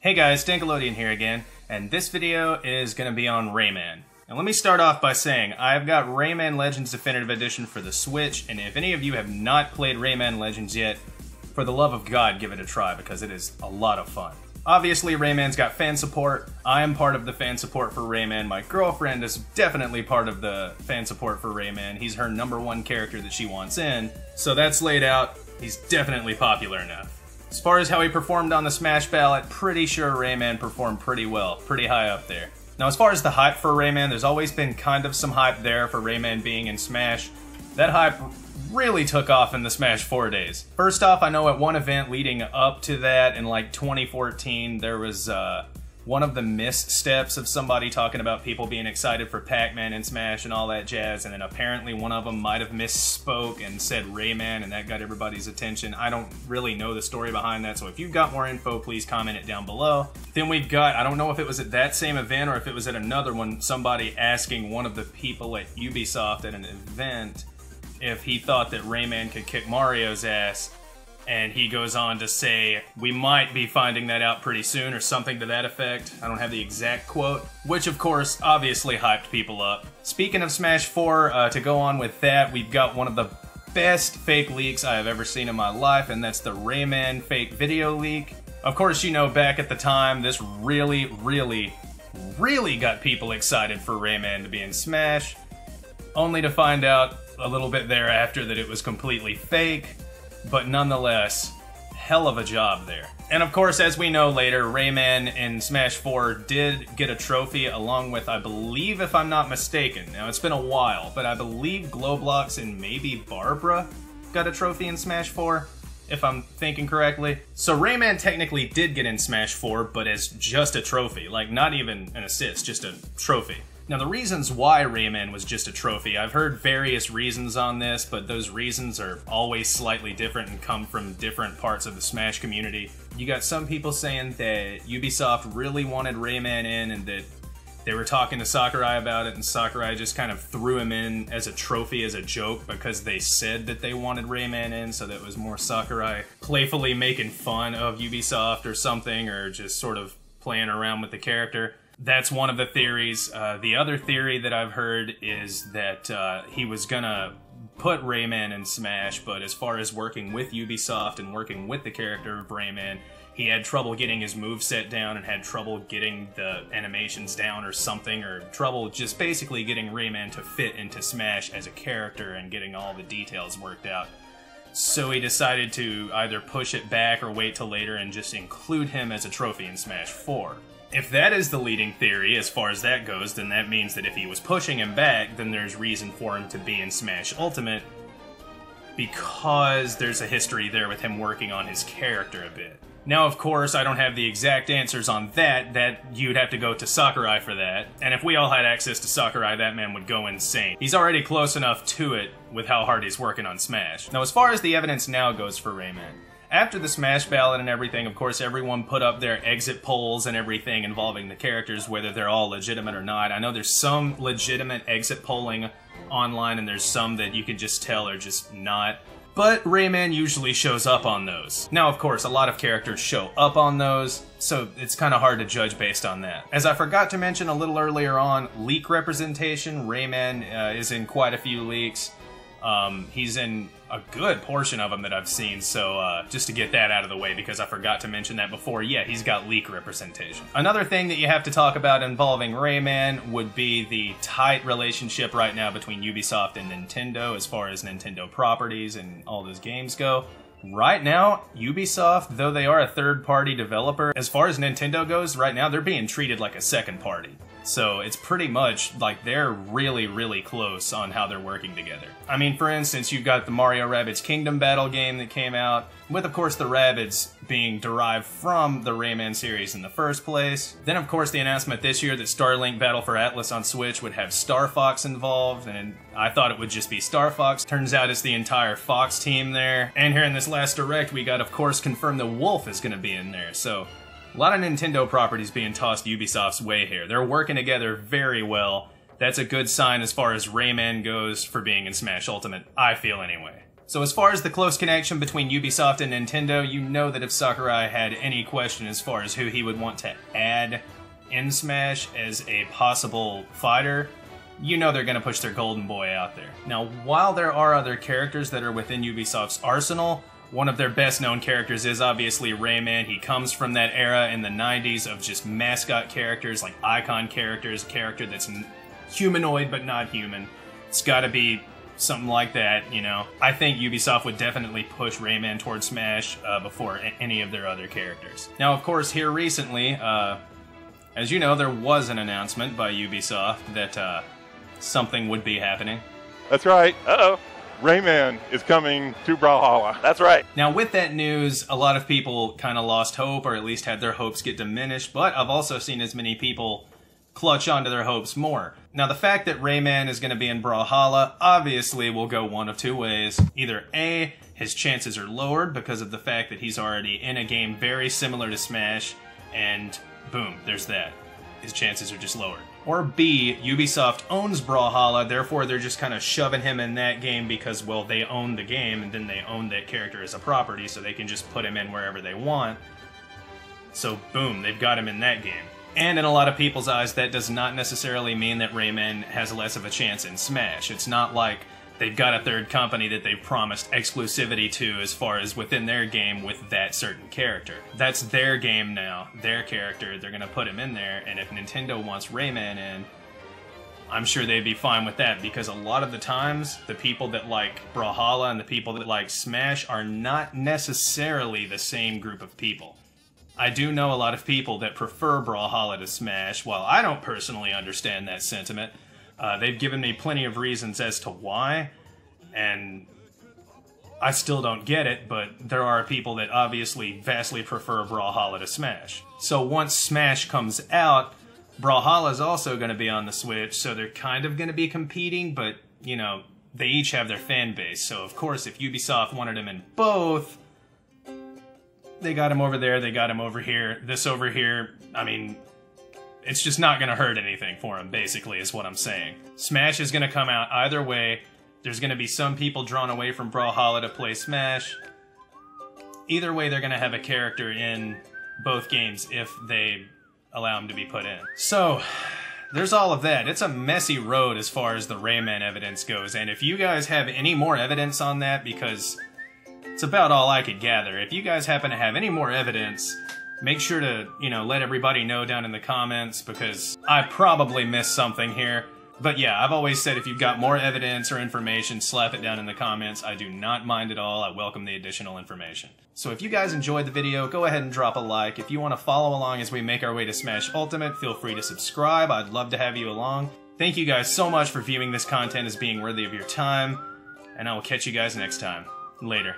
Hey guys, Nickelodeon here again, and this video is going to be on Rayman. And let me start off by saying, I've got Rayman Legends Definitive Edition for the Switch, and if any of you have not played Rayman Legends yet, for the love of God, give it a try, because it is a lot of fun. Obviously, Rayman's got fan support. I am part of the fan support for Rayman. My girlfriend is definitely part of the fan support for Rayman. He's her #1 character that she wants in, so that's laid out. He's definitely popular enough. As far as how he performed on the Smash ballot, pretty sure Rayman performed pretty well, pretty high up there. Now as far as the hype for Rayman, there's always been kind of some hype there for Rayman being in Smash. That hype really took off in the Smash 4 days. First off, I know at one event leading up to that in like 2014, there was one of the missteps of somebody talking about people being excited for Pac-Man and Smash and all that jazz, and then apparently one of them might have misspoke and said Rayman, and that got everybody's attention. I don't really know the story behind that, so if you've got more info, please comment it down below. Then we've got, I don't know if it was at that same event or if it was at another one, somebody asking one of the people at Ubisoft at an event if he thought that Rayman could kick Mario's ass. And he goes on to say, we might be finding that out pretty soon, or something to that effect. I don't have the exact quote, which of course obviously hyped people up. Speaking of Smash 4, to go on with that, we've got one of the best fake leaks I have ever seen in my life, and that's the Rayman fake video leak. Of course, you know, back at the time, this really got people excited for Rayman to be in Smash, only to find out a little bit thereafter that it was completely fake. But nonetheless, hell of a job there. And of course, as we know later, Rayman in Smash 4 did get a trophy along with, I believe, if I'm not mistaken, now it's been a while, but I believe Glowblocks and maybe Barbara got a trophy in Smash 4, if I'm thinking correctly. So Rayman technically did get in Smash 4, but as just a trophy, like not even an assist, just a trophy. Now the reasons why Rayman was just a trophy, I've heard various reasons on this, but those reasons are always slightly different and come from different parts of the Smash community. You got some people saying that Ubisoft really wanted Rayman in and that they were talking to Sakurai about it, and Sakurai just kind of threw him in as a trophy, as a joke, because they said that they wanted Rayman in, so that was more Sakurai playfully making fun of Ubisoft or something, or just sort of playing around with the character. That's one of the theories. The other theory that I've heard is that he was gonna put Rayman in Smash, but as far as working with Ubisoft and working with the character of Rayman, he had trouble getting his moveset down and had trouble getting the animations down or something, or trouble just basically getting Rayman to fit into Smash as a character and getting all the details worked out. So he decided to either push it back or wait till later and just include him as a trophy in Smash 4. If that is the leading theory, as far as that goes, then that means that if he was pushing him back, then there's reason for him to be in Smash Ultimate, because there's a history there with him working on his character a bit. Now, of course, I don't have the exact answers on that you'd have to go to Sakurai for that, and if we all had access to Sakurai, that man would go insane. He's already close enough to it with how hard he's working on Smash. Now, as far as the evidence now goes for Rayman, after the Smash ballot and everything, of course, everyone put up their exit polls and everything involving the characters, whether they're all legitimate or not. I know there's some legitimate exit polling online, and there's some that you can just tell are just not. But Rayman usually shows up on those. Now, of course, a lot of characters show up on those, so it's kind of hard to judge based on that. As I forgot to mention a little earlier on, leak representation. Rayman is in quite a few leaks. He's in a good portion of them that I've seen, so just to get that out of the way, because I forgot to mention that before, yeah, he's got leak representation. Another thing that you have to talk about involving Rayman would be the tight relationship right now between Ubisoft and Nintendo as far as Nintendo properties and all those games go. Right now, Ubisoft, though they are a third-party developer, as far as Nintendo goes, right now they're being treated like a second party. So it's pretty much like they're really close on how they're working together. I mean, for instance, you've got the Mario Rabbids Kingdom Battle game that came out, with of course the Rabbids being derived from the Rayman series in the first place. Then of course the announcement this year that Starlink Battle for Atlas on Switch would have Star Fox involved, and I thought it would just be Star Fox. Turns out it's the entire Fox team there. And here in this last Direct, we got of course confirmed that Wolf is going to be in there, so a lot of Nintendo properties being tossed Ubisoft's way here. They're working together very well. That's a good sign as far as Rayman goes for being in Smash Ultimate, I feel anyway. So as far as the close connection between Ubisoft and Nintendo, you know that if Sakurai had any question as far as who he would want to add in Smash as a possible fighter, you know they're going to push their golden boy out there. Now, while there are other characters that are within Ubisoft's arsenal, one of their best known characters is obviously Rayman. He comes from that era in the 90s of just mascot characters, like icon characters, a character that's humanoid but not human. It's got to be something like that, you know. I think Ubisoft would definitely push Rayman towards Smash before any of their other characters. Now, of course, here recently, as you know, there was an announcement by Ubisoft that something would be happening. That's right. Uh-oh. Rayman is coming to Brawlhalla. That's right. Now, with that news, a lot of people kind of lost hope, or at least had their hopes get diminished, but I've also seen as many people clutch onto their hopes more. Now, the fact that Rayman is going to be in Brawlhalla obviously will go one of two ways. Either A, his chances are lowered because of the fact that he's already in a game very similar to Smash, and boom, there's that. His chances are just lowered. Or B, Ubisoft owns Brawlhalla, therefore they're just kind of shoving him in that game because, well, they own the game, and then they own that character as a property, so they can just put him in wherever they want. So boom, they've got him in that game. And in a lot of people's eyes, that does not necessarily mean that Rayman has less of a chance in Smash. It's not like they've got a third company that they've promised exclusivity to as far as within their game with that certain character. That's their game now, their character, they're gonna put him in there, and if Nintendo wants Rayman in, I'm sure they'd be fine with that, because a lot of the times, the people that like Brawlhalla and the people that like Smash are not necessarily the same group of people. I do know a lot of people that prefer Brawlhalla to Smash. While I don't personally understand that sentiment, they've given me plenty of reasons as to why, and I still don't get it, but there are people that obviously vastly prefer Brawlhalla to Smash. So once Smash comes out, Brawlhalla is also going to be on the Switch, so they're kind of going to be competing, but, you know, they each have their fan base. So, of course, if Ubisoft wanted them in both, they got him over there, they got him over here. This over here, I mean, it's just not going to hurt anything for him, basically, is what I'm saying. Smash is going to come out either way. There's going to be some people drawn away from Brawlhalla to play Smash. Either way, they're going to have a character in both games if they allow him to be put in. So, there's all of that. It's a messy road as far as the Rayman evidence goes, and if you guys have any more evidence on that, because it's about all I could gather. If you guys happen to have any more evidence, make sure to, you know, let everybody know down in the comments, because I probably missed something here. But yeah, I've always said if you've got more evidence or information, slap it down in the comments. I do not mind at all. I welcome the additional information. So if you guys enjoyed the video, go ahead and drop a like. If you want to follow along as we make our way to Smash Ultimate, feel free to subscribe. I'd love to have you along. Thank you guys so much for viewing this content as being worthy of your time, and I will catch you guys next time. Later.